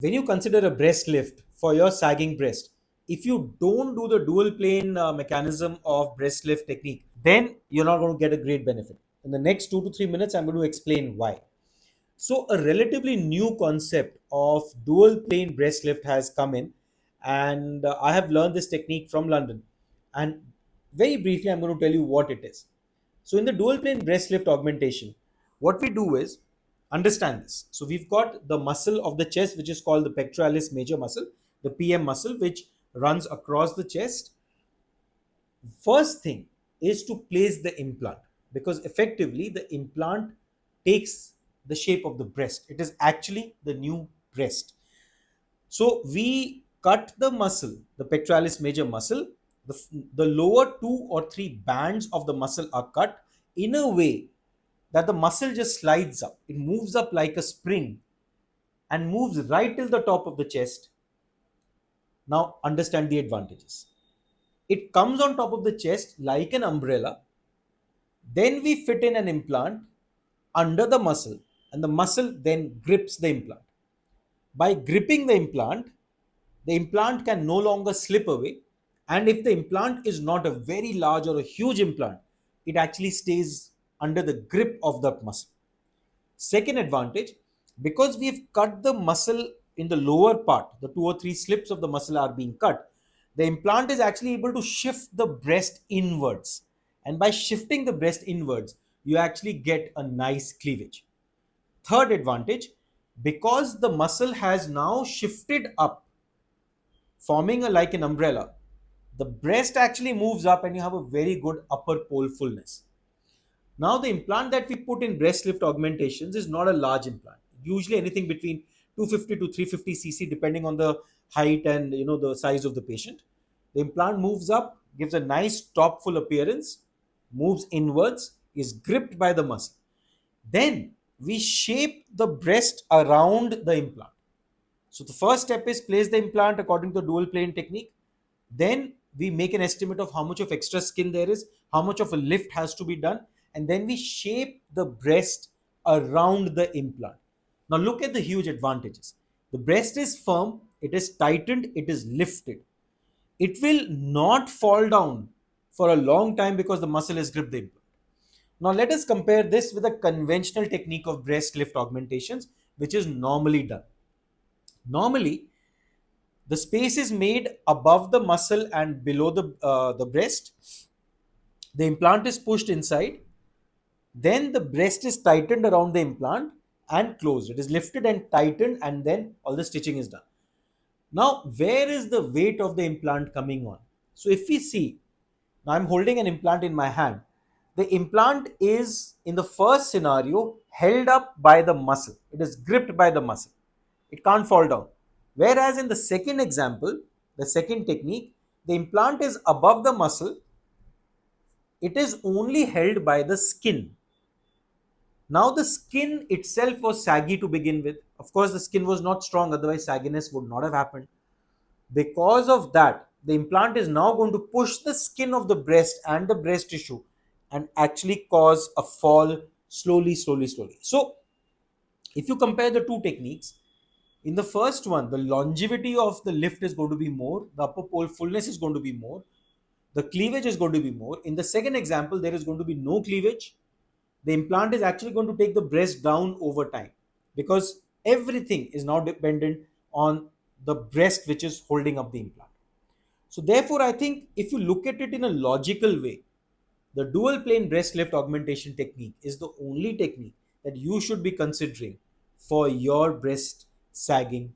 When you consider a breast lift for your sagging breast, if you don't do the dual plane mechanism of breast lift technique, then you're not going to get a great benefit. In the next 2 to 3 minutes, I'm going to explain why. So, a relatively new concept of dual plane breast lift has come in, and I have learned this technique from London. And very briefly, I'm going to tell you what it is. So, in the dual plane breast lift augmentation, what we do is understand this. So, we've got the muscle of the chest, which is called the pectoralis major muscle, the PM muscle, which runs across the chest. First thing is to place the implant, because effectively the implant takes the shape of the breast. It is actually the new breast. So we cut the muscle, the pectoralis major muscle. The lower two or three bands of the muscle are cut in a way that the muscle just slides up. It moves up like a spring and moves right till the top of the chest. Now understand the advantages. It comes on top of the chest like an umbrella. Then we fit in an implant under the muscle, and the muscle then grips the implant. By gripping the implant can no longer slip away. And if the implant is not a very large or a huge implant, it actually stays under the grip of that muscle. Second advantage, because we've cut the muscle in the lower part, the two or three slips of the muscle are being cut, the implant is actually able to shift the breast inwards. And by shifting the breast inwards, you actually get a nice cleavage. Third advantage, because the muscle has now shifted up, forming a like an umbrella, the breast actually moves up and you have a very good upper pole fullness. Now, the implant that we put in breast lift augmentations is not a large implant. Usually, anything between 250 to 350 cc, depending on the height and the size of the patient. The implant moves up, gives a nice top full appearance, moves inwards, is gripped by the muscle. Then we shape the breast around the implant. So the first step is place the implant according to the dual plane technique. Then we make an estimate of how much of extra skin there is, how much of a lift has to be done, and then we shape the breast around the implant. Now look at the huge advantages. The breast is firm, it is tightened, it is lifted. It will not fall down for a long time because the muscle has gripped the implant. Now let us compare this with a conventional technique of breast lift augmentations, which is normally done. Normally, the space is made above the muscle and below the breast. The implant is pushed inside. Then the breast is tightened around the implant and closed. It is lifted and tightened, and then all the stitching is done. Now, where is the weight of the implant coming on? So, if we see, now I'm holding an implant in my hand. The implant is, in the first scenario, held up by the muscle. It is gripped by the muscle. It can't fall down. Whereas in the second example, the second technique, the implant is above the muscle. It is only held by the skin. Now, the skin itself was saggy to begin with. Of course, the skin was not strong, otherwise, sagginess would not have happened. Because of that, the implant is now going to push the skin of the breast and the breast tissue and actually cause a fall slowly, slowly, slowly. So, if you compare the two techniques, in the first one, the longevity of the lift is going to be more, the upper pole fullness is going to be more, the cleavage is going to be more. In the second example, there is going to be no cleavage. The implant is actually going to take the breast down over time because everything is now dependent on the breast which is holding up the implant. So, therefore, I think if you look at it in a logical way, the dual plane breast lift augmentation technique is the only technique that you should be considering for your breast sagging